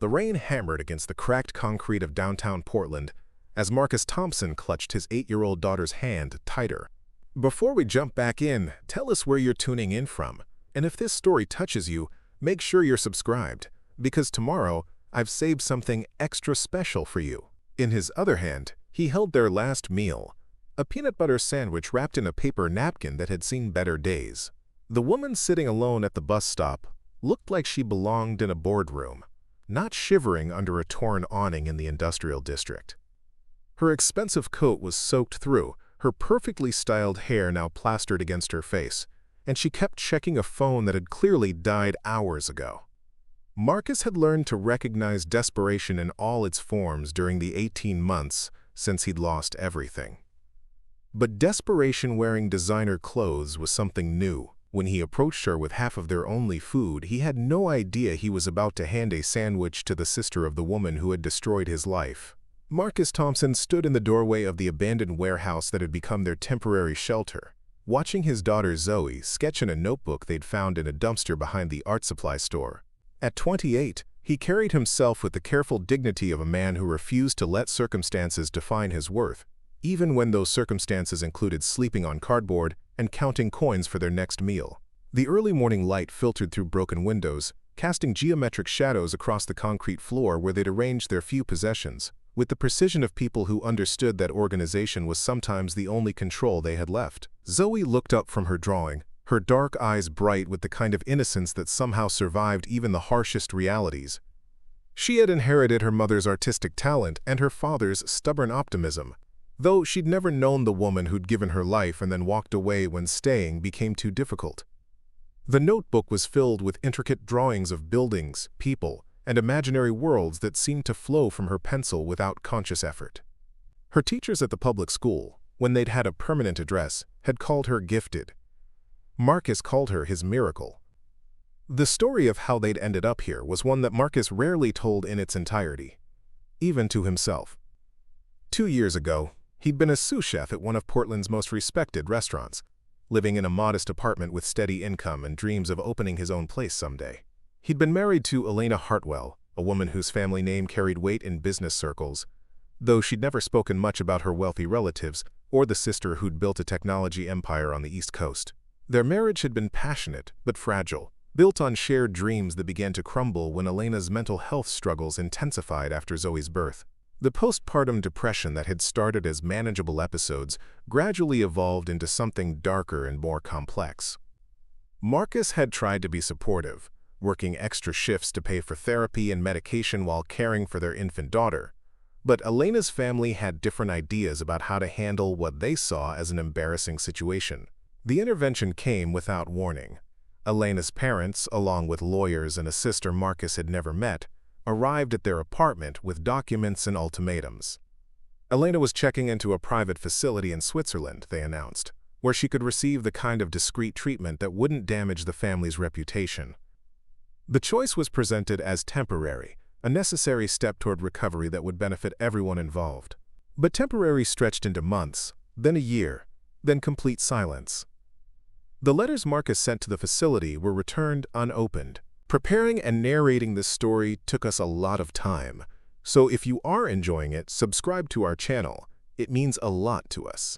The rain hammered against the cracked concrete of downtown Portland as Marcus Thompson clutched his 8-year-old daughter's hand tighter. Before we jump back in, tell us where you're tuning in from. And if this story touches you, make sure you're subscribed, because tomorrow I've saved something extra special for you. In his other hand, he held their last meal, a peanut butter sandwich wrapped in a paper napkin that had seen better days. The woman sitting alone at the bus stop looked like she belonged in a boardroom, not shivering under a torn awning in the industrial district. Her expensive coat was soaked through, her perfectly styled hair now plastered against her face, and she kept checking a phone that had clearly died hours ago. Marcus had learned to recognize desperation in all its forms during the 18 months since he'd lost everything. But desperation wearing designer clothes was something new. When he approached her with half of their only food, he had no idea he was about to hand a sandwich to the sister of the woman who had destroyed his life. Marcus Thompson stood in the doorway of the abandoned warehouse that had become their temporary shelter, watching his daughter Zoe sketch in a notebook they'd found in a dumpster behind the art supply store. At 28, he carried himself with the careful dignity of a man who refused to let circumstances define his worth, even when those circumstances included sleeping on cardboard and counting coins for their next meal. The early morning light filtered through broken windows, casting geometric shadows across the concrete floor where they'd arranged their few possessions, with the precision of people who understood that organization was sometimes the only control they had left. Zoe looked up from her drawing, her dark eyes bright with the kind of innocence that somehow survived even the harshest realities. She had inherited her mother's artistic talent and her father's stubborn optimism, though she'd never known the woman who'd given her life and then walked away when staying became too difficult. The notebook was filled with intricate drawings of buildings, people, and imaginary worlds that seemed to flow from her pencil without conscious effort. Her teachers at the public school, when they'd had a permanent address, had called her gifted. Marcus called her his miracle. The story of how they'd ended up here was one that Marcus rarely told in its entirety, even to himself. 2 years ago, he'd been a sous chef at one of Portland's most respected restaurants, living in a modest apartment with steady income and dreams of opening his own place someday. He'd been married to Elena Hartwell, a woman whose family name carried weight in business circles, though she'd never spoken much about her wealthy relatives or the sister who'd built a technology empire on the East Coast. Their marriage had been passionate but fragile, built on shared dreams that began to crumble when Elena's mental health struggles intensified after Zoe's birth. The postpartum depression that had started as manageable episodes gradually evolved into something darker and more complex. Marcus had tried to be supportive, working extra shifts to pay for therapy and medication while caring for their infant daughter. But Elena's family had different ideas about how to handle what they saw as an embarrassing situation. The intervention came without warning. Elena's parents, along with lawyers and a sister Marcus had never met, arrived at their apartment with documents and ultimatums. Elena was checking into a private facility in Switzerland, they announced, where she could receive the kind of discreet treatment that wouldn't damage the family's reputation. The choice was presented as temporary, a necessary step toward recovery that would benefit everyone involved. But temporary stretched into months, then a year, then complete silence. The letters Marcus sent to the facility were returned unopened. Preparing and narrating this story took us a lot of time, so if you are enjoying it, subscribe to our channel. It means a lot to us.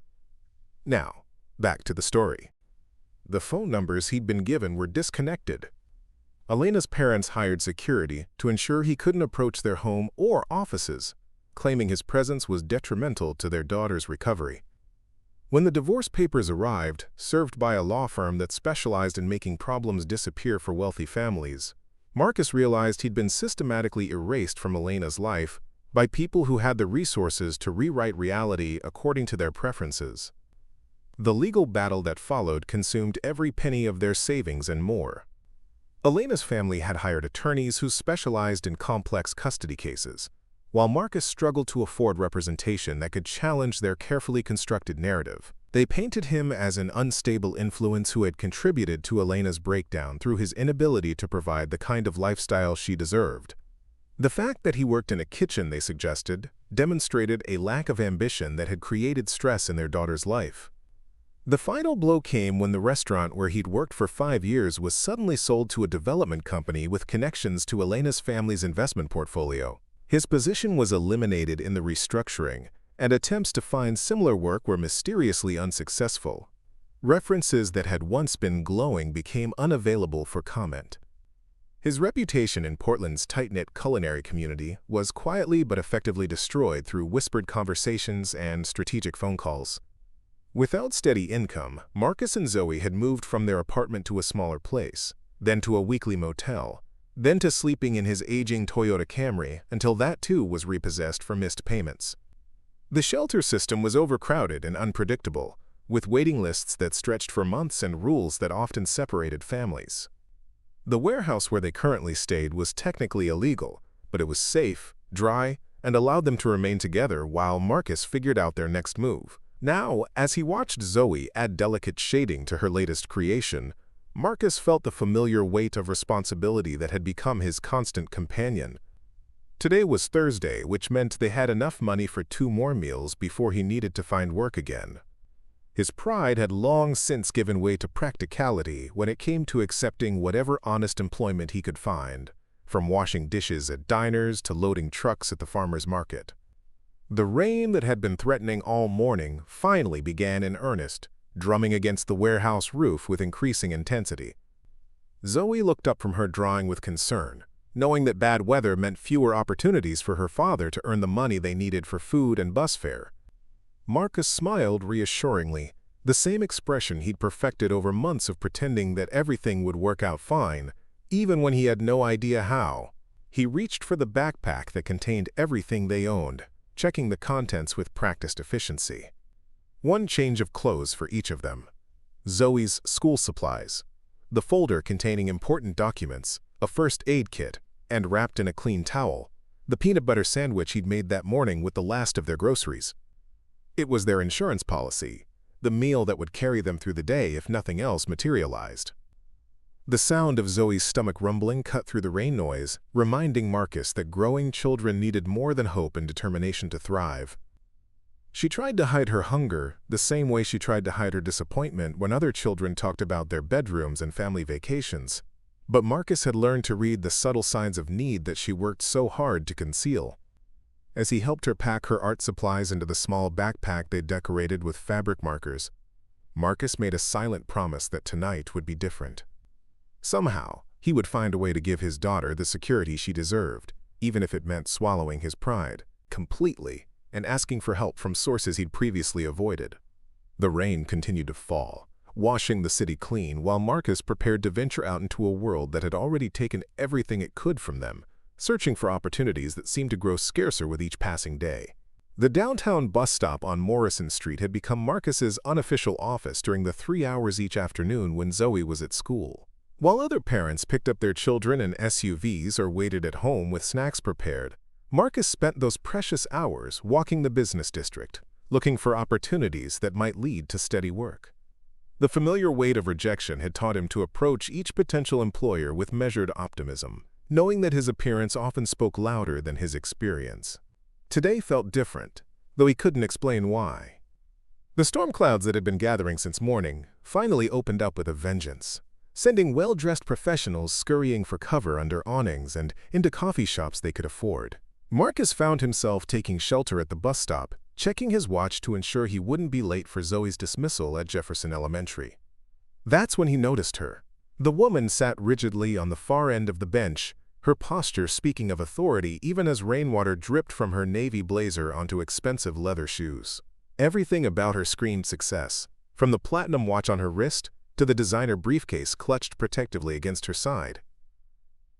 Now, back to the story. The phone numbers he'd been given were disconnected. Elena's parents hired security to ensure he couldn't approach their home or offices, claiming his presence was detrimental to their daughter's recovery. When the divorce papers arrived, served by a law firm that specialized in making problems disappear for wealthy families, Marcus realized he'd been systematically erased from Elena's life by people who had the resources to rewrite reality according to their preferences. The legal battle that followed consumed every penny of their savings and more. Elena's family had hired attorneys who specialized in complex custody cases, while Marcus struggled to afford representation that could challenge their carefully constructed narrative. They painted him as an unstable influence who had contributed to Elena's breakdown through his inability to provide the kind of lifestyle she deserved. The fact that he worked in a kitchen, they suggested, demonstrated a lack of ambition that had created stress in their daughter's life. The final blow came when the restaurant where he'd worked for 5 years was suddenly sold to a development company with connections to Elena's family's investment portfolio. His position was eliminated in the restructuring, and attempts to find similar work were mysteriously unsuccessful. References that had once been glowing became unavailable for comment. His reputation in Portland's tight-knit culinary community was quietly but effectively destroyed through whispered conversations and strategic phone calls. Without steady income, Marcus and Zoe had moved from their apartment to a smaller place, then to a weekly motel, then to sleeping in his aging Toyota Camry until that too was repossessed for missed payments. The shelter system was overcrowded and unpredictable, with waiting lists that stretched for months and rules that often separated families. The warehouse where they currently stayed was technically illegal, but it was safe, dry, and allowed them to remain together while Marcus figured out their next move. Now, as he watched Zoe add delicate shading to her latest creation, Marcus felt the familiar weight of responsibility that had become his constant companion. Today was Thursday, which meant they had enough money for 2 more meals before he needed to find work again. His pride had long since given way to practicality when it came to accepting whatever honest employment he could find, from washing dishes at diners to loading trucks at the farmer's market. The rain that had been threatening all morning finally began in earnest, drumming against the warehouse roof with increasing intensity. Zoe looked up from her drawing with concern, knowing that bad weather meant fewer opportunities for her father to earn the money they needed for food and bus fare. Marcus smiled reassuringly, the same expression he'd perfected over months of pretending that everything would work out fine, even when he had no idea how. He reached for the backpack that contained everything they owned, checking the contents with practiced efficiency. 1 change of clothes for each of them. Zoe's school supplies, the folder containing important documents, a first aid kit, and wrapped in a clean towel, the peanut butter sandwich he'd made that morning with the last of their groceries. It was their insurance policy, the meal that would carry them through the day if nothing else materialized. The sound of Zoe's stomach rumbling cut through the rain noise, reminding Marcus that growing children needed more than hope and determination to thrive. She tried to hide her hunger the same way she tried to hide her disappointment when other children talked about their bedrooms and family vacations. But Marcus had learned to read the subtle signs of need that she worked so hard to conceal. As he helped her pack her art supplies into the small backpack they decorated with fabric markers, Marcus made a silent promise that tonight would be different. Somehow, he would find a way to give his daughter the security she deserved, even if it meant swallowing his pride completely and asking for help from sources he'd previously avoided. The rain continued to fall, washing the city clean while Marcus prepared to venture out into a world that had already taken everything it could from them, searching for opportunities that seemed to grow scarcer with each passing day. The downtown bus stop on Morrison Street had become Marcus's unofficial office during the 3 hours each afternoon when Zoe was at school. While other parents picked up their children in SUVs or waited at home with snacks prepared, Marcus spent those precious hours walking the business district, looking for opportunities that might lead to steady work. The familiar weight of rejection had taught him to approach each potential employer with measured optimism, knowing that his appearance often spoke louder than his experience. Today felt different, though he couldn't explain why. The storm clouds that had been gathering since morning finally opened up with a vengeance, sending well-dressed professionals scurrying for cover under awnings and into coffee shops they could afford. Marcus found himself taking shelter at the bus stop, checking his watch to ensure he wouldn't be late for Zoe's dismissal at Jefferson Elementary. That's when he noticed her. The woman sat rigidly on the far end of the bench, her posture speaking of authority even as rainwater dripped from her navy blazer onto expensive leather shoes. Everything about her screamed success, from the platinum watch on her wrist to the designer briefcase clutched protectively against her side.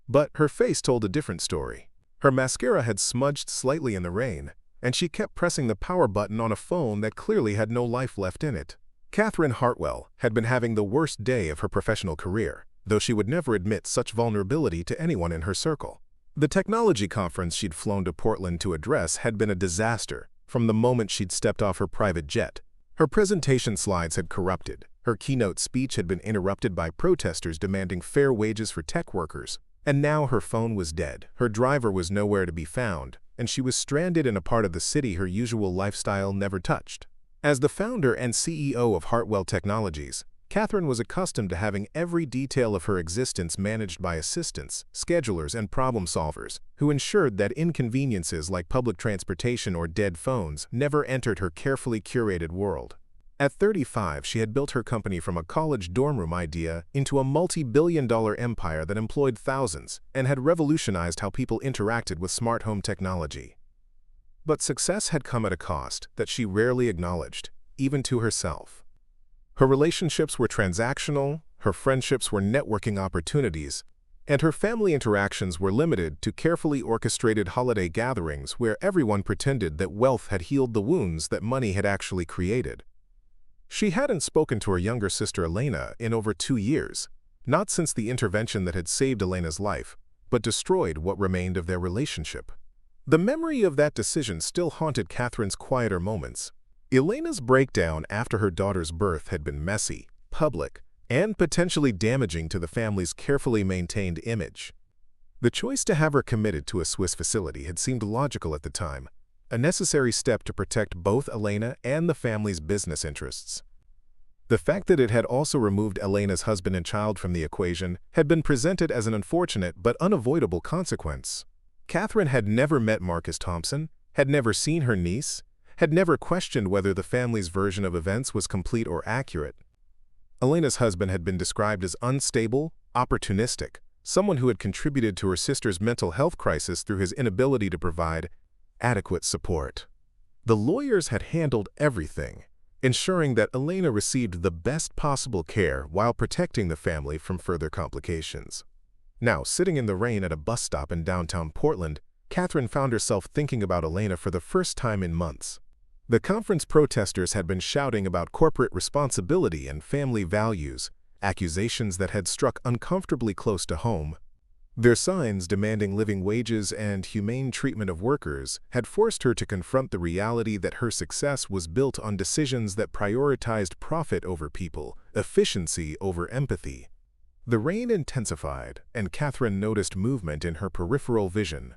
But her face told a different story. Her mascara had smudged slightly in the rain, and she kept pressing the power button on a phone that clearly had no life left in it. Catherine Hartwell had been having the worst day of her professional career, though she would never admit such vulnerability to anyone in her circle. The technology conference she'd flown to Portland to address had been a disaster from the moment she'd stepped off her private jet. Her presentation slides had corrupted, her keynote speech had been interrupted by protesters demanding fair wages for tech workers, and now her phone was dead, her driver was nowhere to be found, and she was stranded in a part of the city her usual lifestyle never touched. As the founder and CEO of Hartwell Technologies, Catherine was accustomed to having every detail of her existence managed by assistants, schedulers, and problem solvers, who ensured that inconveniences like public transportation or dead phones never entered her carefully curated world. At 35, she had built her company from a college dorm room idea into a multi-billion-dollar empire that employed thousands and had revolutionized how people interacted with smart home technology. But success had come at a cost that she rarely acknowledged, even to herself. Her relationships were transactional, her friendships were networking opportunities, and her family interactions were limited to carefully orchestrated holiday gatherings where everyone pretended that wealth had healed the wounds that money had actually created. She hadn't spoken to her younger sister Elena in over 2 years, not since the intervention that had saved Elena's life, but destroyed what remained of their relationship. The memory of that decision still haunted Catherine's quieter moments. Elena's breakdown after her daughter's birth had been messy, public, and potentially damaging to the family's carefully maintained image. The choice to have her committed to a Swiss facility had seemed logical at the time, a necessary step to protect both Elena and the family's business interests. The fact that it had also removed Elena's husband and child from the equation had been presented as an unfortunate but unavoidable consequence. Catherine had never met Marcus Thompson, had never seen her niece, had never questioned whether the family's version of events was complete or accurate. Elena's husband had been described as unstable, opportunistic, someone who had contributed to her sister's mental health crisis through his inability to provide adequate support. The lawyers had handled everything, ensuring that Elena received the best possible care while protecting the family from further complications. Now, sitting in the rain at a bus stop in downtown Portland, Catherine found herself thinking about Elena for the first time in months. The conference protesters had been shouting about corporate responsibility and family values, accusations that had struck uncomfortably close to home. Their signs demanding living wages and humane treatment of workers had forced her to confront the reality that her success was built on decisions that prioritized profit over people, efficiency over empathy. The rain intensified, and Catherine noticed movement in her peripheral vision.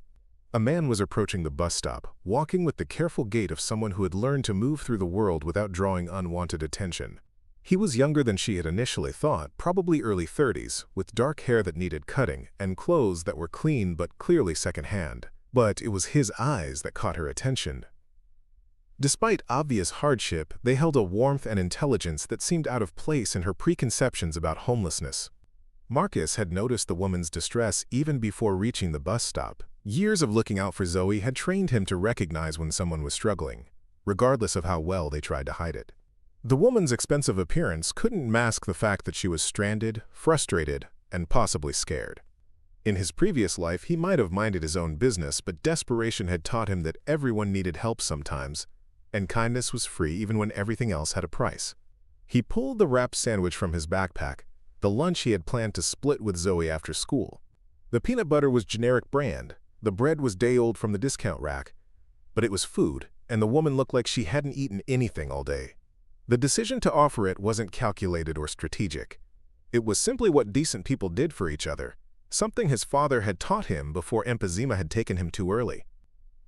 A man was approaching the bus stop, walking with the careful gait of someone who had learned to move through the world without drawing unwanted attention. He was younger than she had initially thought, probably early 30s, with dark hair that needed cutting and clothes that were clean but clearly secondhand. But it was his eyes that caught her attention. Despite obvious hardship, they held a warmth and intelligence that seemed out of place in her preconceptions about homelessness. Marcus had noticed the woman's distress even before reaching the bus stop. Years of looking out for Zoe had trained him to recognize when someone was struggling, regardless of how well they tried to hide it. The woman's expensive appearance couldn't mask the fact that she was stranded, frustrated, and possibly scared. In his previous life, he might have minded his own business, but desperation had taught him that everyone needed help sometimes, and kindness was free even when everything else had a price. He pulled the wrapped sandwich from his backpack, the lunch he had planned to split with Zoe after school. The peanut butter was generic brand, the bread was day-old from the discount rack, but it was food, and the woman looked like she hadn't eaten anything all day. The decision to offer it wasn't calculated or strategic. It was simply what decent people did for each other, something his father had taught him before emphysema had taken him too early.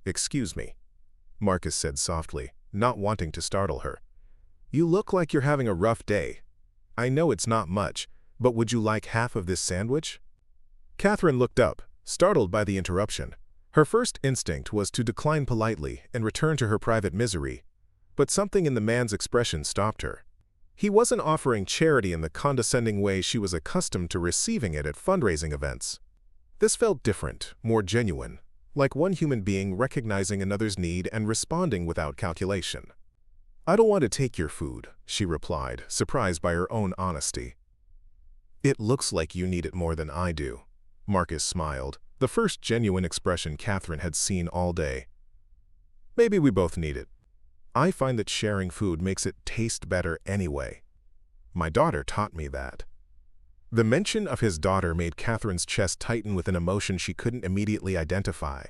"Excuse me," Marcus said softly, not wanting to startle her. "You look like you're having a rough day. I know it's not much, but would you like half of this sandwich?" Catherine looked up, startled by the interruption. Her first instinct was to decline politely and return to her private misery, but something in the man's expression stopped her. He wasn't offering charity in the condescending way she was accustomed to receiving it at fundraising events. This felt different, more genuine, like one human being recognizing another's need and responding without calculation. "I don't want to take your food," she replied, surprised by her own honesty. "It looks like you need it more than I do," Marcus smiled, the first genuine expression Catherine had seen all day. "Maybe we both need it. I find that sharing food makes it taste better anyway. My daughter taught me that." The mention of his daughter made Catherine's chest tighten with an emotion she couldn't immediately identify.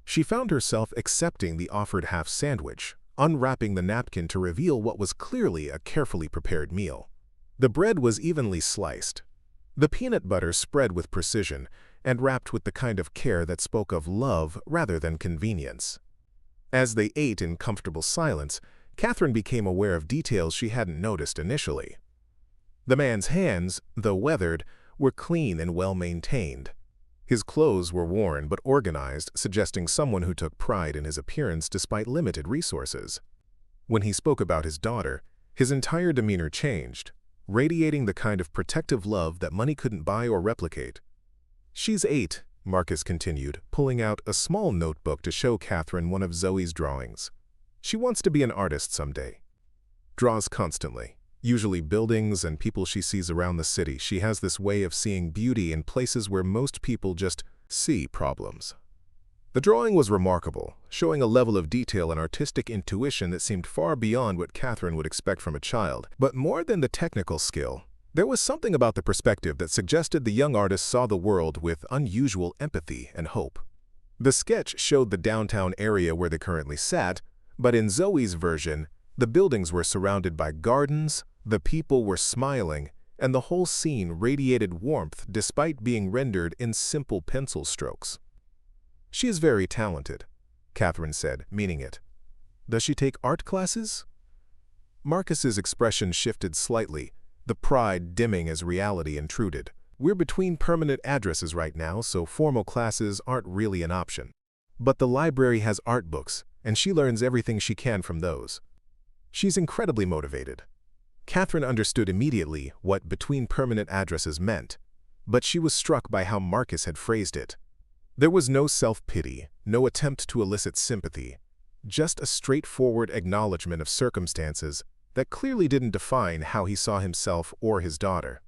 She found herself accepting the offered half sandwich, unwrapping the napkin to reveal what was clearly a carefully prepared meal. The bread was evenly sliced, the peanut butter spread with precision, and wrapped with the kind of care that spoke of love rather than convenience. As they ate in comfortable silence, Catherine became aware of details she hadn't noticed initially. The man's hands, though weathered, were clean and well-maintained. His clothes were worn but organized, suggesting someone who took pride in his appearance despite limited resources. When he spoke about his daughter, his entire demeanor changed, radiating the kind of protective love that money couldn't buy or replicate. "She's 8, Marcus continued, pulling out a small notebook to show Catherine one of Zoe's drawings. "She wants to be an artist someday. Draws constantly, usually buildings and people she sees around the city. She has this way of seeing beauty in places where most people just see problems." The drawing was remarkable, showing a level of detail and artistic intuition that seemed far beyond what Catherine would expect from a child. But more than the technical skill, there was something about the perspective that suggested the young artist saw the world with unusual empathy and hope. The sketch showed the downtown area where they currently sat, but in Zoe's version, the buildings were surrounded by gardens, the people were smiling, and the whole scene radiated warmth despite being rendered in simple pencil strokes. "She is very talented," Catherine said, meaning it. "Does she take art classes?" Marcus's expression shifted slightly, the pride dimming as reality intruded. "We're between permanent addresses right now, so formal classes aren't really an option. But the library has art books, and she learns everything she can from those. She's incredibly motivated." Catherine understood immediately what between permanent addresses meant, but she was struck by how Marcus had phrased it. There was no self-pity, no attempt to elicit sympathy, just a straightforward acknowledgement of circumstances that clearly didn't define how he saw himself or his daughter.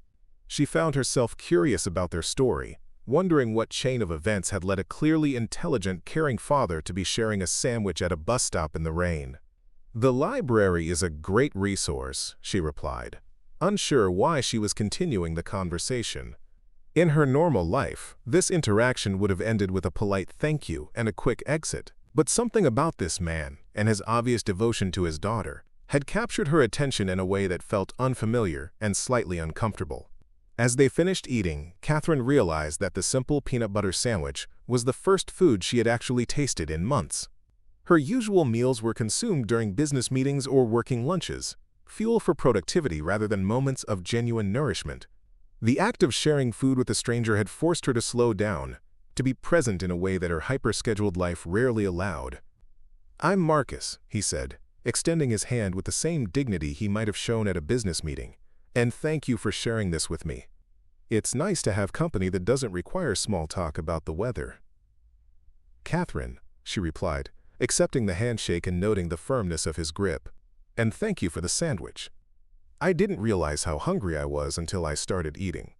She found herself curious about their story, wondering what chain of events had led a clearly intelligent, caring father to be sharing a sandwich at a bus stop in the rain. "The library is a great resource," she replied, unsure why she was continuing the conversation. In her normal life, this interaction would have ended with a polite thank you and a quick exit, but something about this man, and his obvious devotion to his daughter, had captured her attention in a way that felt unfamiliar and slightly uncomfortable. As they finished eating, Catherine realized that the simple peanut butter sandwich was the first food she had actually tasted in months. Her usual meals were consumed during business meetings or working lunches, fuel for productivity rather than moments of genuine nourishment. The act of sharing food with a stranger had forced her to slow down, to be present in a way that her hyper-scheduled life rarely allowed. "I'm Marcus," he said, extending his hand with the same dignity he might have shown at a business meeting, "and thank you for sharing this with me. It's nice to have company that doesn't require small talk about the weather." "Catherine," she replied, accepting the handshake and noting the firmness of his grip, "and thank you for the sandwich. I didn't realize how hungry I was until I started eating."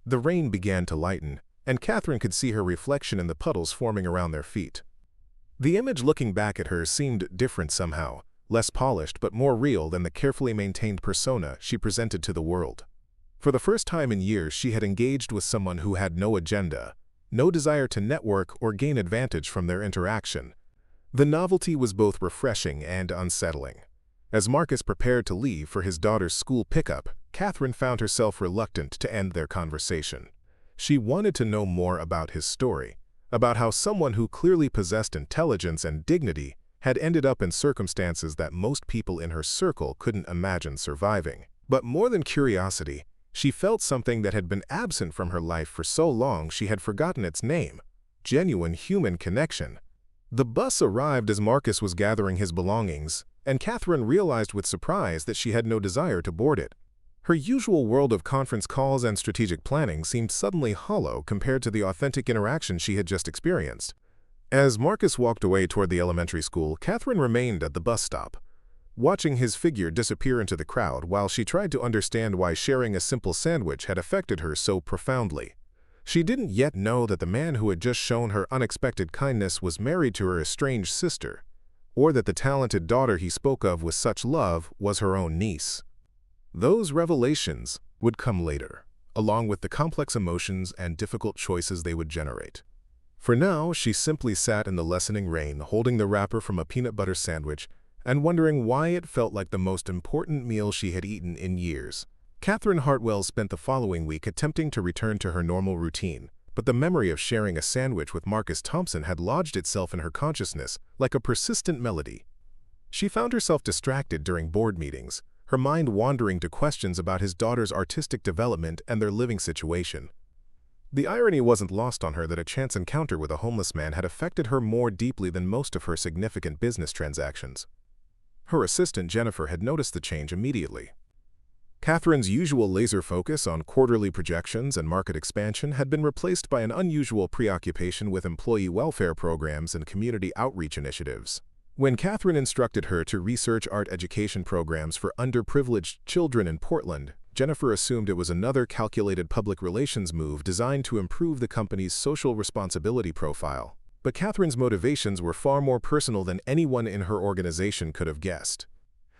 The rain began to lighten, and Catherine could see her reflection in the puddles forming around their feet. The image looking back at her seemed different somehow, less polished but more real than the carefully maintained persona she presented to the world. For the first time in years, she had engaged with someone who had no agenda, no desire to network or gain advantage from their interaction. The novelty was both refreshing and unsettling. As Marcus prepared to leave for his daughter's school pickup, Catherine found herself reluctant to end their conversation. She wanted to know more about his story, about how someone who clearly possessed intelligence and dignity had ended up in circumstances that most people in her circle couldn't imagine surviving. But more than curiosity, she felt something that had been absent from her life for so long she had forgotten its name: genuine human connection. The bus arrived as Marcus was gathering his belongings, and Catherine realized with surprise that she had no desire to board it. Her usual world of conference calls and strategic planning seemed suddenly hollow compared to the authentic interaction she had just experienced. As Marcus walked away toward the elementary school, Catherine remained at the bus stop, watching his figure disappear into the crowd while she tried to understand why sharing a simple sandwich had affected her so profoundly. She didn't yet know that the man who had just shown her unexpected kindness was married to her estranged sister, or that the talented daughter he spoke of with such love was her own niece. Those revelations would come later, along with the complex emotions and difficult choices they would generate. For now, she simply sat in the lessening rain, holding the wrapper from a peanut butter sandwich and wondering why it felt like the most important meal she had eaten in years. Catherine Hartwell spent the following week attempting to return to her normal routine, but the memory of sharing a sandwich with Marcus Thompson had lodged itself in her consciousness like a persistent melody. She found herself distracted during board meetings, her mind wandering to questions about his daughter's artistic development and their living situation. The irony wasn't lost on her that a chance encounter with a homeless man had affected her more deeply than most of her significant business transactions. Her assistant Jennifer had noticed the change immediately. Catherine's usual laser focus on quarterly projections and market expansion had been replaced by an unusual preoccupation with employee welfare programs and community outreach initiatives. When Catherine instructed her to research art education programs for underprivileged children in Portland, Jennifer assumed it was another calculated public relations move designed to improve the company's social responsibility profile. But Catherine's motivations were far more personal than anyone in her organization could have guessed.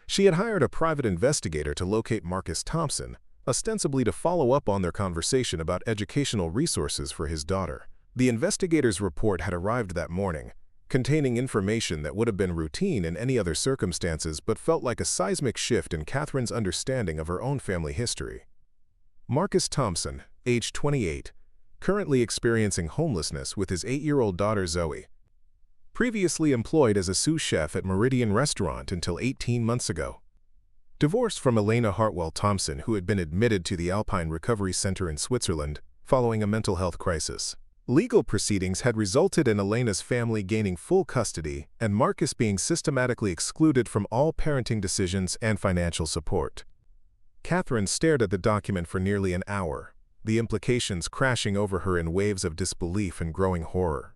She had hired a private investigator to locate Marcus Thompson, ostensibly to follow up on their conversation about educational resources for his daughter. The investigator's report had arrived that morning, containing information that would have been routine in any other circumstances but felt like a seismic shift in Catherine's understanding of her own family history. Marcus Thompson, age 28, currently experiencing homelessness with his 8-year-old daughter Zoe. Previously employed as a sous chef at Meridian Restaurant until 18 months ago. Divorced from Elena Hartwell Thompson, who had been admitted to the Alpine Recovery Center in Switzerland following a mental health crisis. Legal proceedings had resulted in Elena's family gaining full custody and Marcus being systematically excluded from all parenting decisions and financial support. Catherine stared at the document for nearly an hour, the implications crashing over her in waves of disbelief and growing horror.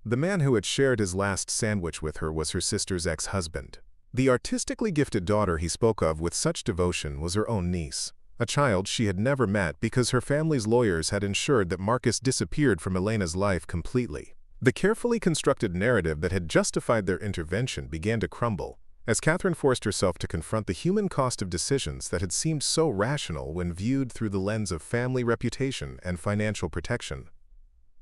The man who had shared his last sandwich with her was her sister's ex-husband. The artistically gifted daughter he spoke of with such devotion was her own niece, a child she had never met because her family's lawyers had ensured that Marcus disappeared from Elena's life completely. The carefully constructed narrative that had justified their intervention began to crumble, as Catherine forced herself to confront the human cost of decisions that had seemed so rational when viewed through the lens of family reputation and financial protection.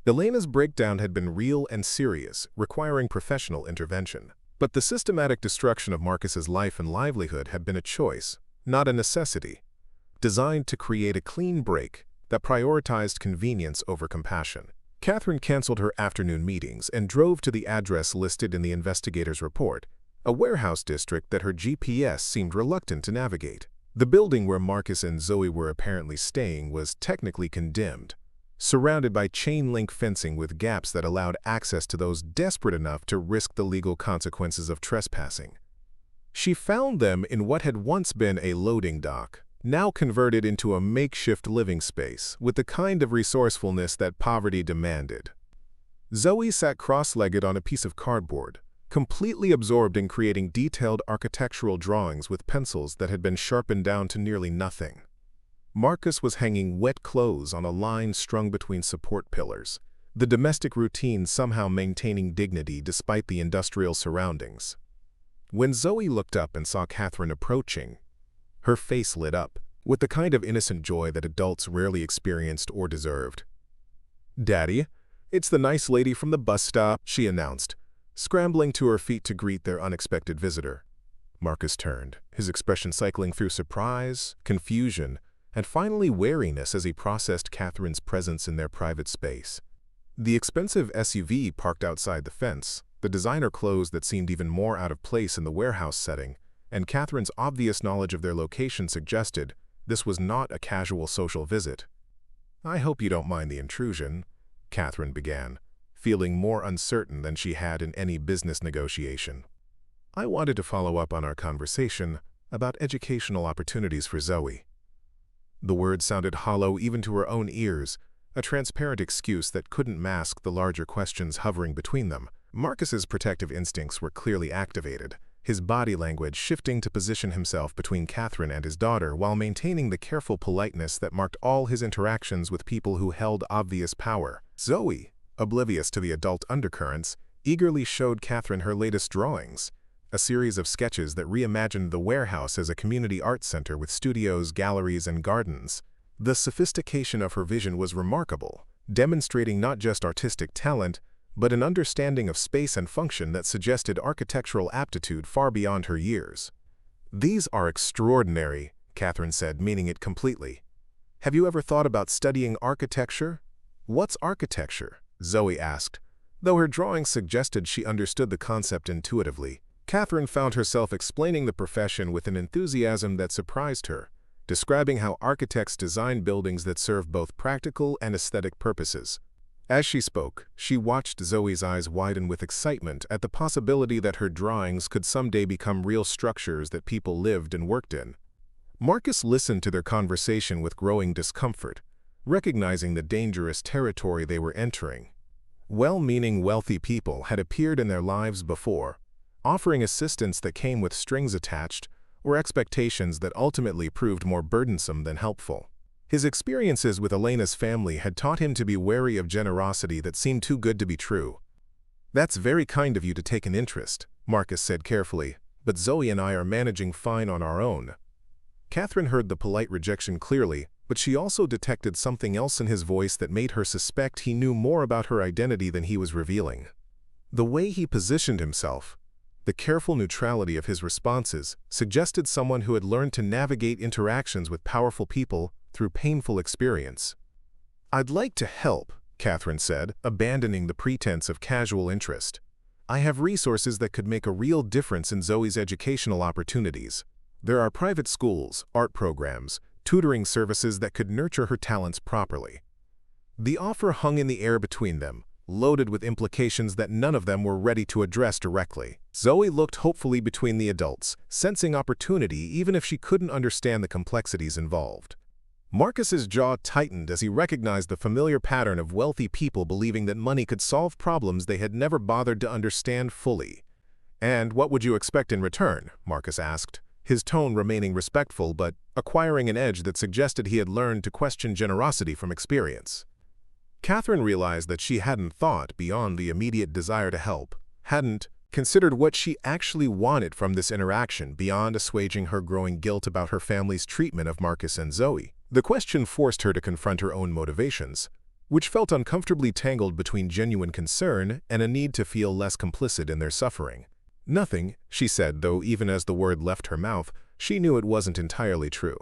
Elena's breakdown had been real and serious, requiring professional intervention. But the systematic destruction of Marcus's life and livelihood had been a choice, not a necessity, designed to create a clean break that prioritized convenience over compassion. Catherine canceled her afternoon meetings and drove to the address listed in the investigator's report, a warehouse district that her GPS seemed reluctant to navigate. The building where Marcus and Zoe were apparently staying was technically condemned, surrounded by chain-link fencing with gaps that allowed access to those desperate enough to risk the legal consequences of trespassing. She found them in what had once been a loading dock, now converted into a makeshift living space with the kind of resourcefulness that poverty demanded. Zoe sat cross-legged on a piece of cardboard, completely absorbed in creating detailed architectural drawings with pencils that had been sharpened down to nearly nothing. Marcus was hanging wet clothes on a line strung between support pillars, the domestic routine somehow maintaining dignity despite the industrial surroundings. When Zoe looked up and saw Catherine approaching, her face lit up with the kind of innocent joy that adults rarely experienced or deserved. "Daddy, it's the nice lady from the bus stop," she announced, scrambling to her feet to greet their unexpected visitor. Marcus turned, his expression cycling through surprise, confusion, and finally wariness as he processed Catherine's presence in their private space. The expensive SUV parked outside the fence, the designer clothes that seemed even more out of place in the warehouse setting, and Catherine's obvious knowledge of their location suggested this was not a casual social visit. "I hope you don't mind the intrusion," Catherine began, feeling more uncertain than she had in any business negotiation. "I wanted to follow up on our conversation about educational opportunities for Zoe." The words sounded hollow even to her own ears, a transparent excuse that couldn't mask the larger questions hovering between them. Marcus's protective instincts were clearly activated, his body language shifting to position himself between Catherine and his daughter while maintaining the careful politeness that marked all his interactions with people who held obvious power. Zoe, oblivious to the adult undercurrents, eagerly showed Catherine her latest drawings, a series of sketches that reimagined the warehouse as a community arts center with studios, galleries, and gardens. The sophistication of her vision was remarkable, demonstrating not just artistic talent, but an understanding of space and function that suggested architectural aptitude far beyond her years. "These are extraordinary," Catherine said, meaning it completely. "Have you ever thought about studying architecture?" "What's architecture?" Zoe asked, though her drawings suggested she understood the concept intuitively. Catherine found herself explaining the profession with an enthusiasm that surprised her, describing how architects design buildings that serve both practical and aesthetic purposes. As she spoke, she watched Zoe's eyes widen with excitement at the possibility that her drawings could someday become real structures that people lived and worked in. Marcus listened to their conversation with growing discomfort, recognizing the dangerous territory they were entering. Well-meaning wealthy people had appeared in their lives before, offering assistance that came with strings attached or expectations that ultimately proved more burdensome than helpful. His experiences with Elena's family had taught him to be wary of generosity that seemed too good to be true. "That's very kind of you to take an interest," Marcus said carefully, "but Zoe and I are managing fine on our own." Catherine heard the polite rejection clearly, but she also detected something else in his voice that made her suspect he knew more about her identity than he was revealing. The way he positioned himself, the careful neutrality of his responses, suggested someone who had learned to navigate interactions with powerful people through painful experience. "I'd like to help," Catherine said, abandoning the pretense of casual interest. "I have resources that could make a real difference in Zoe's educational opportunities. There are private schools, art programs, tutoring services that could nurture her talents properly." The offer hung in the air between them, loaded with implications that none of them were ready to address directly. Zoe looked hopefully between the adults, sensing opportunity even if she couldn't understand the complexities involved. Marcus's jaw tightened as he recognized the familiar pattern of wealthy people believing that money could solve problems they had never bothered to understand fully. "And what would you expect in return?" Marcus asked, his tone remaining respectful but acquiring an edge that suggested he had learned to question generosity from experience. Catherine realized that she hadn't thought beyond the immediate desire to help, hadn't considered what she actually wanted from this interaction beyond assuaging her growing guilt about her family's treatment of Marcus and Zoe. The question forced her to confront her own motivations, which felt uncomfortably tangled between genuine concern and a need to feel less complicit in their suffering. "Nothing," she said, though even as the word left her mouth, she knew it wasn't entirely true.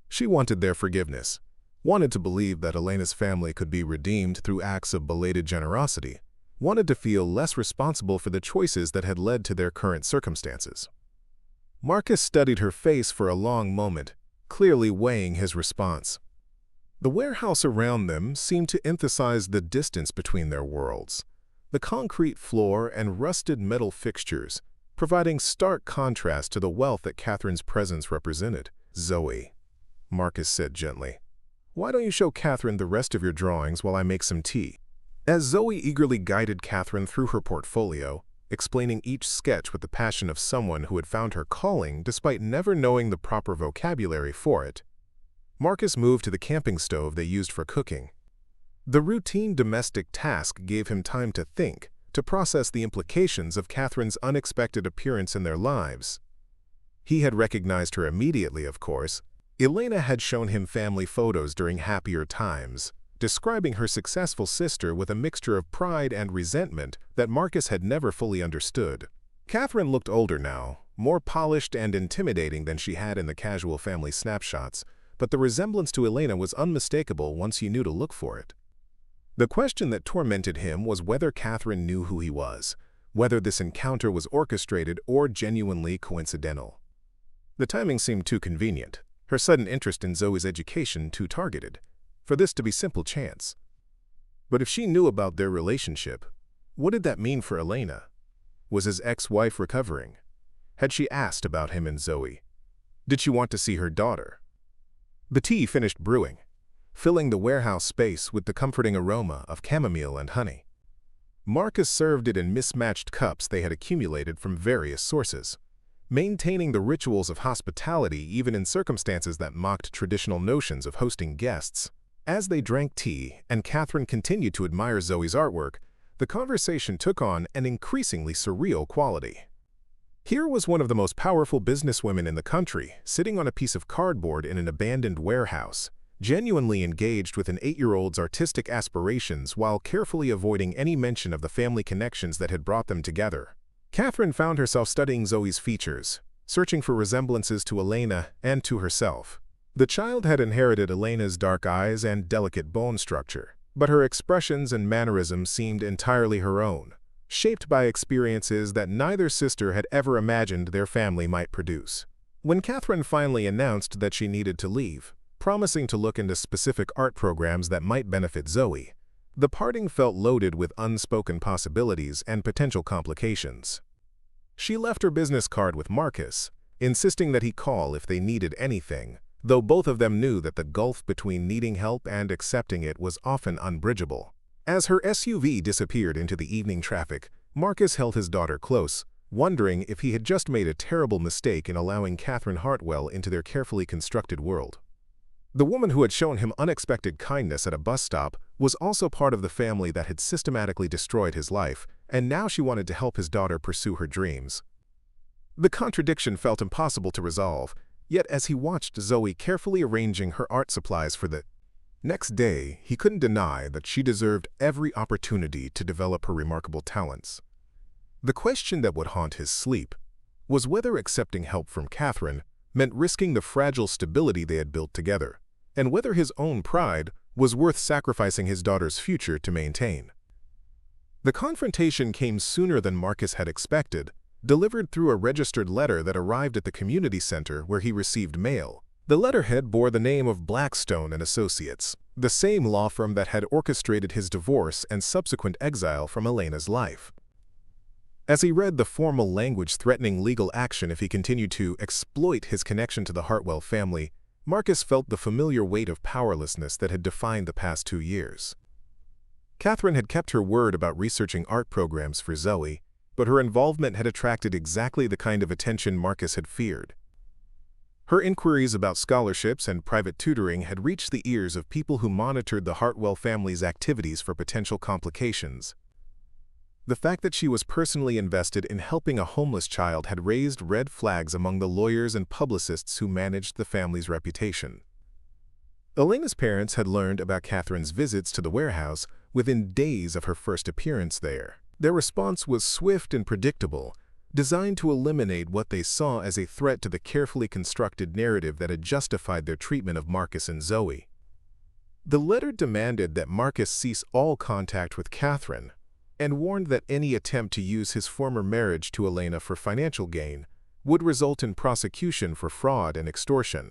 She wanted their forgiveness, wanted to believe that Elena's family could be redeemed through acts of belated generosity, wanted to feel less responsible for the choices that had led to their current circumstances. Marcus studied her face for a long moment, clearly weighing his response. The warehouse around them seemed to emphasize the distance between their worlds, the concrete floor and rusted metal fixtures, providing stark contrast to the wealth that Catherine's presence represented. "Zoe," Marcus said gently, "why don't you show Catherine the rest of your drawings while I make some tea?" As Zoe eagerly guided Catherine through her portfolio, explaining each sketch with the passion of someone who had found her calling despite never knowing the proper vocabulary for it, Marcus moved to the camping stove they used for cooking. The routine domestic task gave him time to think, to process the implications of Catherine's unexpected appearance in their lives. He had recognized her immediately, of course. Elena had shown him family photos during happier times, describing her successful sister with a mixture of pride and resentment that Marcus had never fully understood. Catherine looked older now, more polished and intimidating than she had in the casual family snapshots, but the resemblance to Elena was unmistakable once you knew to look for it. The question that tormented him was whether Catherine knew who he was, whether this encounter was orchestrated or genuinely coincidental. The timing seemed too convenient, her sudden interest in Zoe's education too targeted, for this to be simple chance. But if she knew about their relationship, what did that mean for Elena? Was his ex-wife recovering? Had she asked about him and Zoe? Did she want to see her daughter? The tea finished brewing, filling the warehouse space with the comforting aroma of chamomile and honey. Marcus served it in mismatched cups they had accumulated from various sources, maintaining the rituals of hospitality even in circumstances that mocked traditional notions of hosting guests. As they drank tea and Catherine continued to admire Zoe's artwork, the conversation took on an increasingly surreal quality. Here was one of the most powerful businesswomen in the country, sitting on a piece of cardboard in an abandoned warehouse, genuinely engaged with an 8-year-old's artistic aspirations while carefully avoiding any mention of the family connections that had brought them together. Catherine found herself studying Zoe's features, searching for resemblances to Elena and to herself. The child had inherited Elena's dark eyes and delicate bone structure, but her expressions and mannerisms seemed entirely her own, shaped by experiences that neither sister had ever imagined their family might produce. When Catherine finally announced that she needed to leave, promising to look into specific art programs that might benefit Zoe, the parting felt loaded with unspoken possibilities and potential complications. She left her business card with Marcus, insisting that he call if they needed anything, though both of them knew that the gulf between needing help and accepting it was often unbridgeable. As her SUV disappeared into the evening traffic, Marcus held his daughter close, wondering if he had just made a terrible mistake in allowing Catherine Hartwell into their carefully constructed world. The woman who had shown him unexpected kindness at a bus stop was also part of the family that had systematically destroyed his life, and now she wanted to help his daughter pursue her dreams. The contradiction felt impossible to resolve, yet as he watched Zoe carefully arranging her art supplies for the next day, he couldn't deny that she deserved every opportunity to develop her remarkable talents. The question that would haunt his sleep was whether accepting help from Catherine meant risking the fragile stability they had built together, and whether his own pride was worth sacrificing his daughter's future to maintain. The confrontation came sooner than Marcus had expected, delivered through a registered letter that arrived at the community center where he received mail. The letterhead bore the name of Blackstone and Associates, the same law firm that had orchestrated his divorce and subsequent exile from Elena's life. As he read the formal language threatening legal action if he continued to exploit his connection to the Hartwell family, Marcus felt the familiar weight of powerlessness that had defined the past 2 years. Catherine had kept her word about researching art programs for Zoe, but her involvement had attracted exactly the kind of attention Marcus had feared. Her inquiries about scholarships and private tutoring had reached the ears of people who monitored the Hartwell family's activities for potential complications. The fact that she was personally invested in helping a homeless child had raised red flags among the lawyers and publicists who managed the family's reputation. Elena's parents had learned about Catherine's visits to the warehouse within days of her first appearance there. Their response was swift and predictable, designed to eliminate what they saw as a threat to the carefully constructed narrative that had justified their treatment of Marcus and Zoe. The letter demanded that Marcus cease all contact with Catherine, and warned that any attempt to use his former marriage to Elena for financial gain would result in prosecution for fraud and extortion.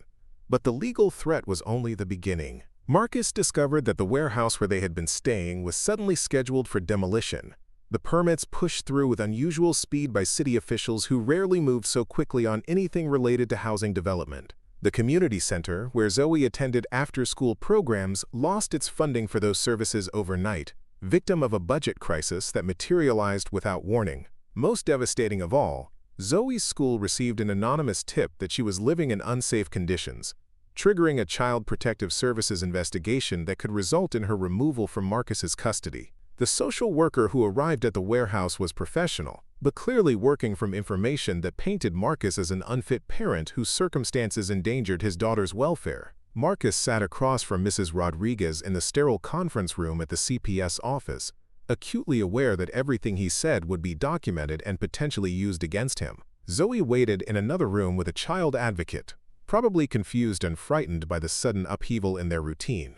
But the legal threat was only the beginning. Marcus discovered that the warehouse where they had been staying was suddenly scheduled for demolition, the permits pushed through with unusual speed by city officials who rarely moved so quickly on anything related to housing development. The community center, where Zoe attended after-school programs, lost its funding for those services overnight, victim of a budget crisis that materialized without warning. Most devastating of all, Zoe's school received an anonymous tip that she was living in unsafe conditions, triggering a Child Protective Services investigation that could result in her removal from Marcus's custody. The social worker who arrived at the warehouse was professional, but clearly working from information that painted Marcus as an unfit parent whose circumstances endangered his daughter's welfare. Marcus sat across from Mrs. Rodriguez in the sterile conference room at the CPS office, acutely aware that everything he said would be documented and potentially used against him. Zoe waited in another room with a child advocate, probably confused and frightened by the sudden upheaval in their routine.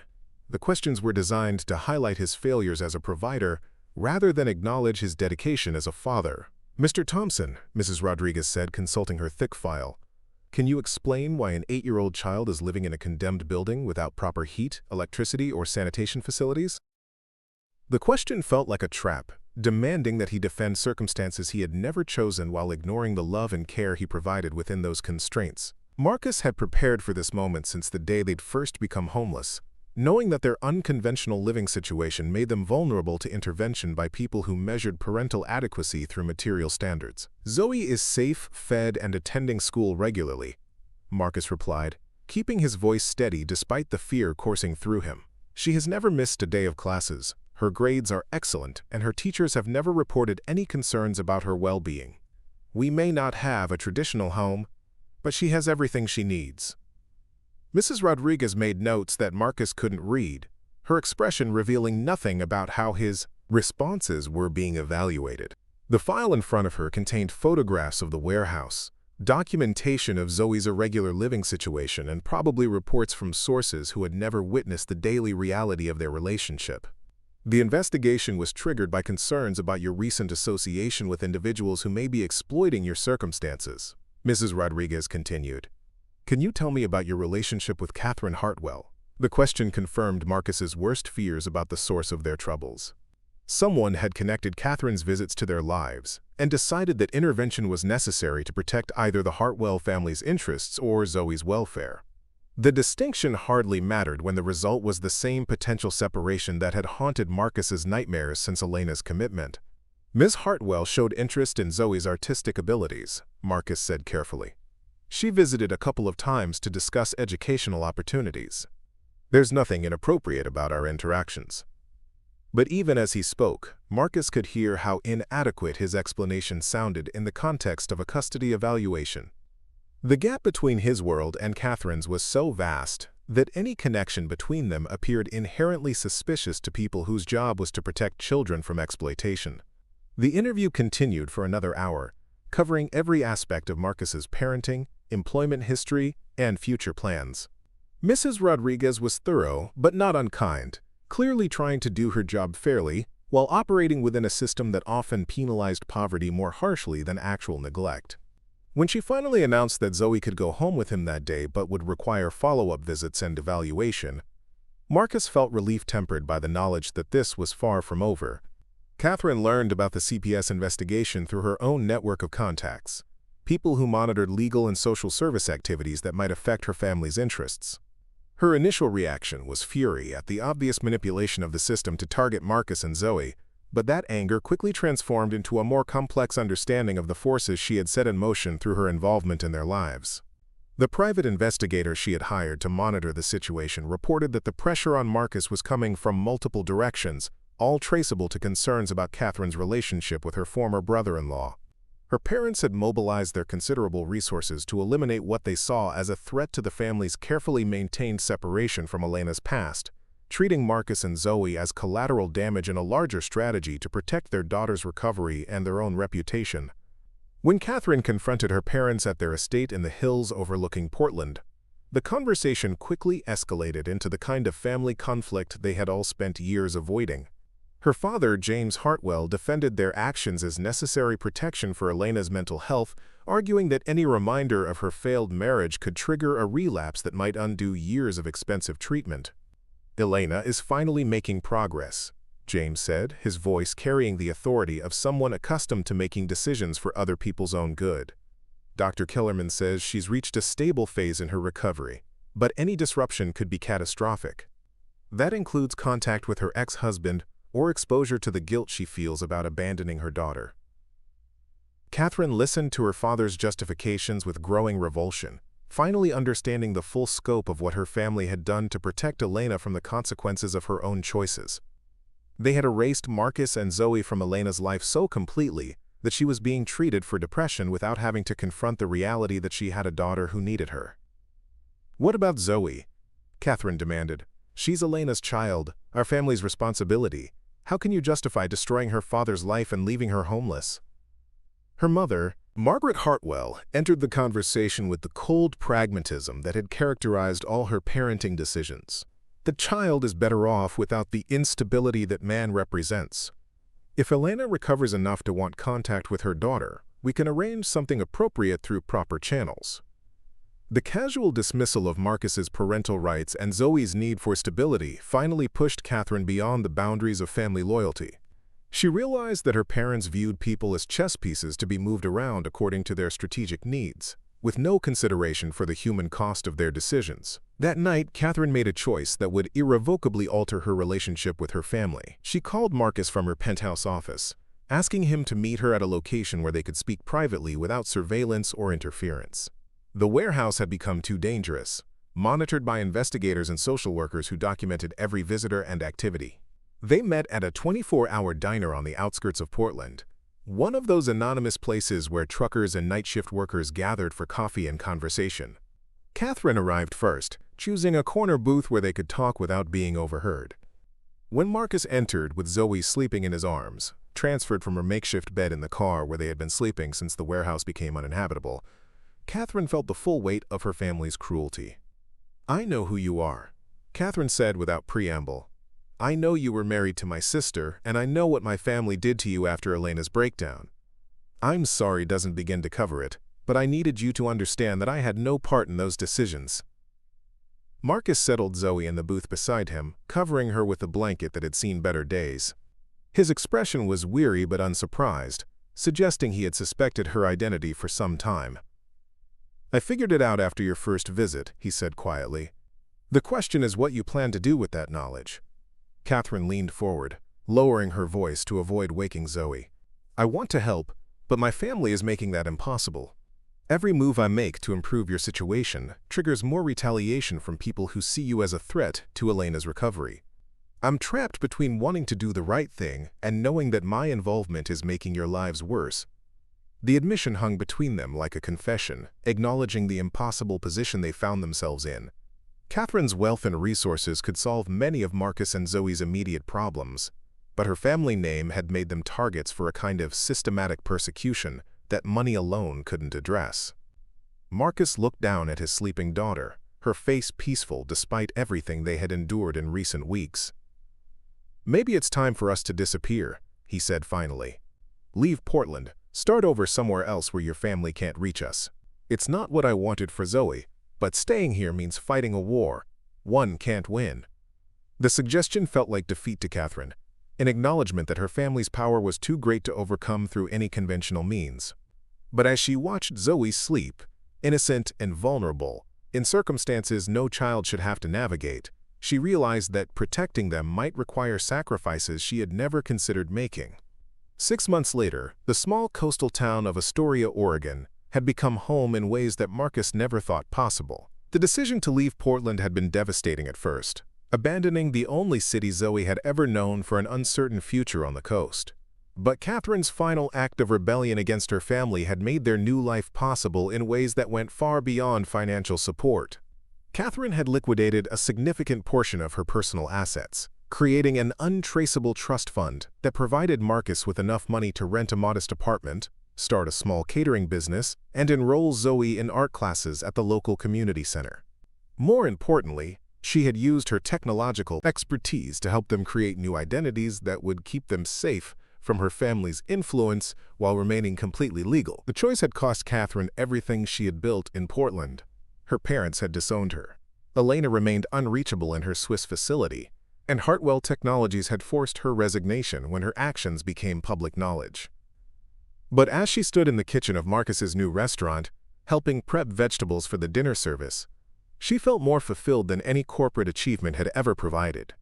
The questions were designed to highlight his failures as a provider rather than acknowledge his dedication as a father. "Mr. Thompson," Mrs. Rodriguez said, consulting her thick file, "can you explain why an 8-year-old child is living in a condemned building without proper heat, electricity, or sanitation facilities?" The question felt like a trap, demanding that he defend circumstances he had never chosen while ignoring the love and care he provided within those constraints. Marcus had prepared for this moment since the day they'd first become homeless, knowing that their unconventional living situation made them vulnerable to intervention by people who measured parental adequacy through material standards. "Zoe is safe, fed, and attending school regularly," Marcus replied, keeping his voice steady despite the fear coursing through him. "She has never missed a day of classes, her grades are excellent, and her teachers have never reported any concerns about her well-being. We may not have a traditional home, but she has everything she needs." Mrs. Rodriguez made notes that Marcus couldn't read, her expression revealing nothing about how his responses were being evaluated. The file in front of her contained photographs of the warehouse, documentation of Zoe's irregular living situation, and probably reports from sources who had never witnessed the daily reality of their relationship. The investigation was triggered by concerns about your recent association with individuals who may be exploiting your circumstances. Mrs. Rodriguez continued. Can you tell me about your relationship with Catherine Hartwell? The question confirmed Marcus's worst fears about the source of their troubles. Someone had connected Catherine's visits to their lives and decided that intervention was necessary to protect either the Hartwell family's interests or Zoe's welfare. The distinction hardly mattered when the result was the same potential separation that had haunted Marcus's nightmares since Elena's commitment. Ms. Hartwell showed interest in Zoe's artistic abilities, Marcus said carefully. She visited a couple of times to discuss educational opportunities. There's nothing inappropriate about our interactions. But even as he spoke, Marcus could hear how inadequate his explanation sounded in the context of a custody evaluation. The gap between his world and Catherine's was so vast that any connection between them appeared inherently suspicious to people whose job was to protect children from exploitation. The interview continued for another hour, covering every aspect of Marcus's parenting, employment history, and future plans. Mrs. Rodriguez was thorough but not unkind, clearly trying to do her job fairly while operating within a system that often penalized poverty more harshly than actual neglect. When she finally announced that Zoe could go home with him that day but would require follow-up visits and evaluation, Marcus felt relief tempered by the knowledge that this was far from over. Catherine learned about the CPS investigation through her own network of contacts, people who monitored legal and social service activities that might affect her family's interests. Her initial reaction was fury at the obvious manipulation of the system to target Marcus and Zoe, but that anger quickly transformed into a more complex understanding of the forces she had set in motion through her involvement in their lives. The private investigator she had hired to monitor the situation reported that the pressure on Marcus was coming from multiple directions, all traceable to concerns about Catherine's relationship with her former brother-in-law. Her parents had mobilized their considerable resources to eliminate what they saw as a threat to the family's carefully maintained separation from Elena's past, treating Marcus and Zoe as collateral damage in a larger strategy to protect their daughter's recovery and their own reputation. When Catherine confronted her parents at their estate in the hills overlooking Portland, the conversation quickly escalated into the kind of family conflict they had all spent years avoiding. Her father, James Hartwell, defended their actions as necessary protection for Elena's mental health, arguing that any reminder of her failed marriage could trigger a relapse that might undo years of expensive treatment. Elena is finally making progress, James said, his voice carrying the authority of someone accustomed to making decisions for other people's own good. Dr. Kellerman says she's reached a stable phase in her recovery, but any disruption could be catastrophic. That includes contact with her ex-husband or exposure to the guilt she feels about abandoning her daughter. Catherine listened to her father's justifications with growing revulsion, finally understanding the full scope of what her family had done to protect Elena from the consequences of her own choices. They had erased Marcus and Zoe from Elena's life so completely that she was being treated for depression without having to confront the reality that she had a daughter who needed her. "What about Zoe?" Catherine demanded. "She's Elena's child, our family's responsibility. How can you justify destroying her father's life and leaving her homeless?" Her mother, Margaret Hartwell, entered the conversation with the cold pragmatism that had characterized all her parenting decisions. The child is better off without the instability that man represents. If Elena recovers enough to want contact with her daughter, we can arrange something appropriate through proper channels. The casual dismissal of Marcus's parental rights and Zoe's need for stability finally pushed Catherine beyond the boundaries of family loyalty. She realized that her parents viewed people as chess pieces to be moved around according to their strategic needs, with no consideration for the human cost of their decisions. That night, Catherine made a choice that would irrevocably alter her relationship with her family. She called Marcus from her penthouse office, asking him to meet her at a location where they could speak privately without surveillance or interference. The warehouse had become too dangerous, monitored by investigators and social workers who documented every visitor and activity. They met at a 24-hour diner on the outskirts of Portland, one of those anonymous places where truckers and night shift workers gathered for coffee and conversation. Catherine arrived first, choosing a corner booth where they could talk without being overheard. When Marcus entered with Zoe sleeping in his arms, transferred from her makeshift bed in the car where they had been sleeping since the warehouse became uninhabitable, Catherine felt the full weight of her family's cruelty. "I know who you are," Catherine said without preamble. I know you were married to my sister, and I know what my family did to you after Elena's breakdown. I'm sorry doesn't begin to cover it, but I needed you to understand that I had no part in those decisions." Marcus settled Zoe in the booth beside him, covering her with a blanket that had seen better days. His expression was weary but unsurprised, suggesting he had suspected her identity for some time. "I figured it out after your first visit," he said quietly. "The question is what you plan to do with that knowledge." Catherine leaned forward, lowering her voice to avoid waking Zoe. "I want to help, but my family is making that impossible. Every move I make to improve your situation triggers more retaliation from people who see you as a threat to Elena's recovery. I'm trapped between wanting to do the right thing and knowing that my involvement is making your lives worse." The admission hung between them like a confession, acknowledging the impossible position they found themselves in. Catherine's wealth and resources could solve many of Marcus and Zoe's immediate problems, but her family name had made them targets for a kind of systematic persecution that money alone couldn't address. Marcus looked down at his sleeping daughter, her face peaceful despite everything they had endured in recent weeks. "Maybe it's time for us to disappear," he said finally. "Leave Portland, start over somewhere else where your family can't reach us. It's not what I wanted for Zoe, but staying here means fighting a war. One can't win." The suggestion felt like defeat to Catherine, an acknowledgement that her family's power was too great to overcome through any conventional means. But as she watched Zoe sleep, innocent and vulnerable, in circumstances no child should have to navigate, she realized that protecting them might require sacrifices she had never considered making. 6 months later, the small coastal town of Astoria, Oregon, had become home in ways that Marcus never thought possible. The decision to leave Portland had been devastating at first, abandoning the only city Zoe had ever known for an uncertain future on the coast. But Catherine's final act of rebellion against her family had made their new life possible in ways that went far beyond financial support. Catherine had liquidated a significant portion of her personal assets, creating an untraceable trust fund that provided Marcus with enough money to rent a modest apartment, start a small catering business, and enroll Zoe in art classes at the local community center. More importantly, she had used her technological expertise to help them create new identities that would keep them safe from her family's influence while remaining completely legal. The choice had cost Catherine everything she had built in Portland. Her parents had disowned her. Elena remained unreachable in her Swiss facility, and Hartwell Technologies had forced her resignation when her actions became public knowledge. But as she stood in the kitchen of Marcus's new restaurant, helping prep vegetables for the dinner service, she felt more fulfilled than any corporate achievement had ever provided.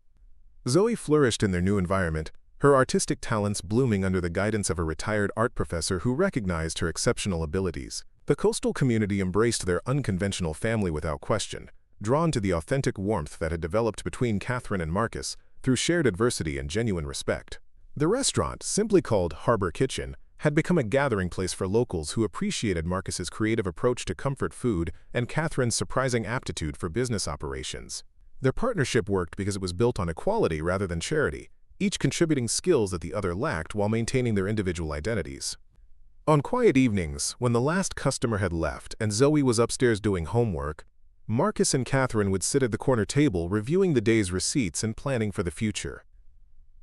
Zoe flourished in their new environment, her artistic talents blooming under the guidance of a retired art professor who recognized her exceptional abilities. The coastal community embraced their unconventional family without question, drawn to the authentic warmth that had developed between Catherine and Marcus through shared adversity and genuine respect. The restaurant, simply called Harbor Kitchen, had become a gathering place for locals who appreciated Marcus's creative approach to comfort food and Catherine's surprising aptitude for business operations. Their partnership worked because it was built on equality rather than charity, each contributing skills that the other lacked while maintaining their individual identities. On quiet evenings, when the last customer had left and Zoe was upstairs doing homework, Marcus and Catherine would sit at the corner table reviewing the day's receipts and planning for the future.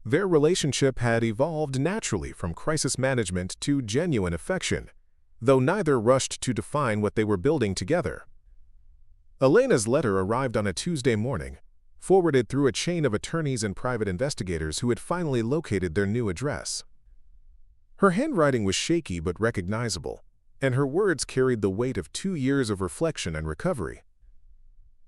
Their relationship had evolved naturally from crisis management to genuine affection, though neither rushed to define what they were building together. Elena's letter arrived on a Tuesday morning, forwarded through a chain of attorneys and private investigators who had finally located their new address. Her handwriting was shaky but recognizable, and her words carried the weight of 2 years of reflection and recovery.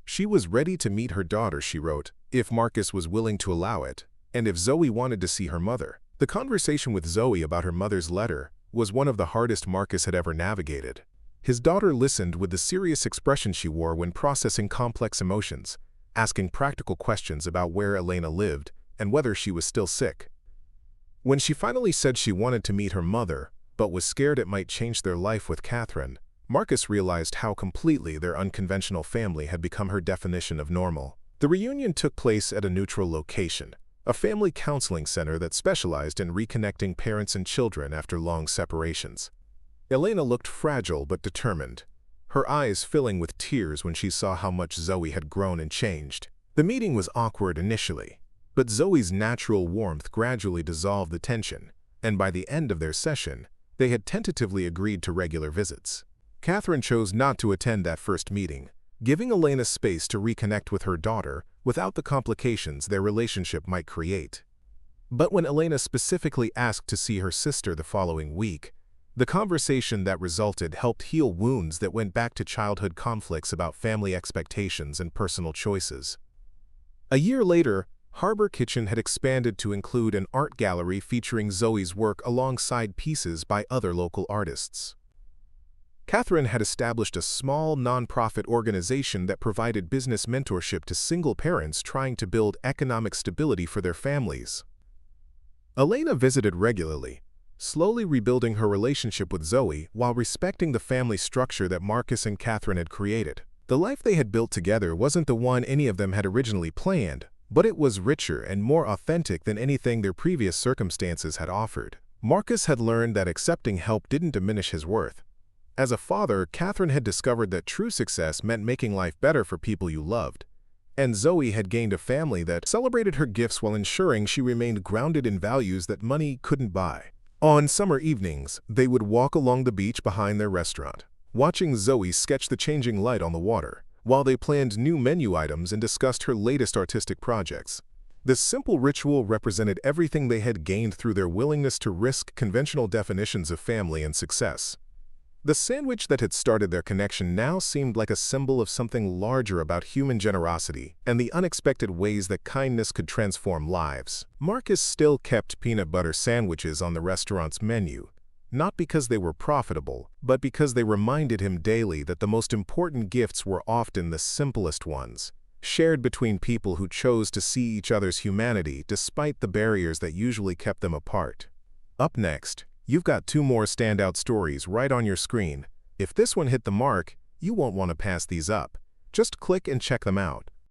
She was ready to meet her daughter, she wrote, if Marcus was willing to allow it, and if Zoe wanted to see her mother. The conversation with Zoe about her mother's letter was one of the hardest Marcus had ever navigated. His daughter listened with the serious expression she wore when processing complex emotions, asking practical questions about where Elena lived and whether she was still sick. When she finally said she wanted to meet her mother, but was scared it might change their life with Catherine, Marcus realized how completely their unconventional family had become her definition of normal. The reunion took place at a neutral location, a family counseling center that specialized in reconnecting parents and children after long separations. Elena looked fragile but determined, her eyes filling with tears when she saw how much Zoe had grown and changed. The meeting was awkward initially, But Zoe's natural warmth gradually dissolved the tension, and by the end of their session, they had tentatively agreed to regular visits. Catherine chose not to attend that first meeting, giving Elena space to reconnect with her daughter without the complications their relationship might create. But when Elena specifically asked to see her sister the following week, the conversation that resulted helped heal wounds that went back to childhood conflicts about family expectations and personal choices. A year later, Harbor Kitchen had expanded to include an art gallery featuring Zoe's work alongside pieces by other local artists. Catherine had established a small nonprofit organization that provided business mentorship to single parents trying to build economic stability for their families. Elena visited regularly, slowly rebuilding her relationship with Zoe while respecting the family structure that Marcus and Catherine had created. The life they had built together wasn't the one any of them had originally planned, but it was richer and more authentic than anything their previous circumstances had offered. Marcus had learned that accepting help didn't diminish his worth. As a father, Catherine had discovered that true success meant making life better for people you loved. And Zoe had gained a family that celebrated her gifts while ensuring she remained grounded in values that money couldn't buy. On summer evenings, they would walk along the beach behind their restaurant, watching Zoe sketch the changing light on the water, while they planned new menu items and discussed her latest artistic projects. This simple ritual represented everything they had gained through their willingness to risk conventional definitions of family and success. The sandwich that had started their connection now seemed like a symbol of something larger about human generosity and the unexpected ways that kindness could transform lives. Marcus still kept peanut butter sandwiches on the restaurant's menu, not because they were profitable, but because they reminded him daily that the most important gifts were often the simplest ones, shared between people who chose to see each other's humanity despite the barriers that usually kept them apart. Up next, you've got two more standout stories right on your screen. If this one hit the mark, you won't want to pass these up. Just click and check them out.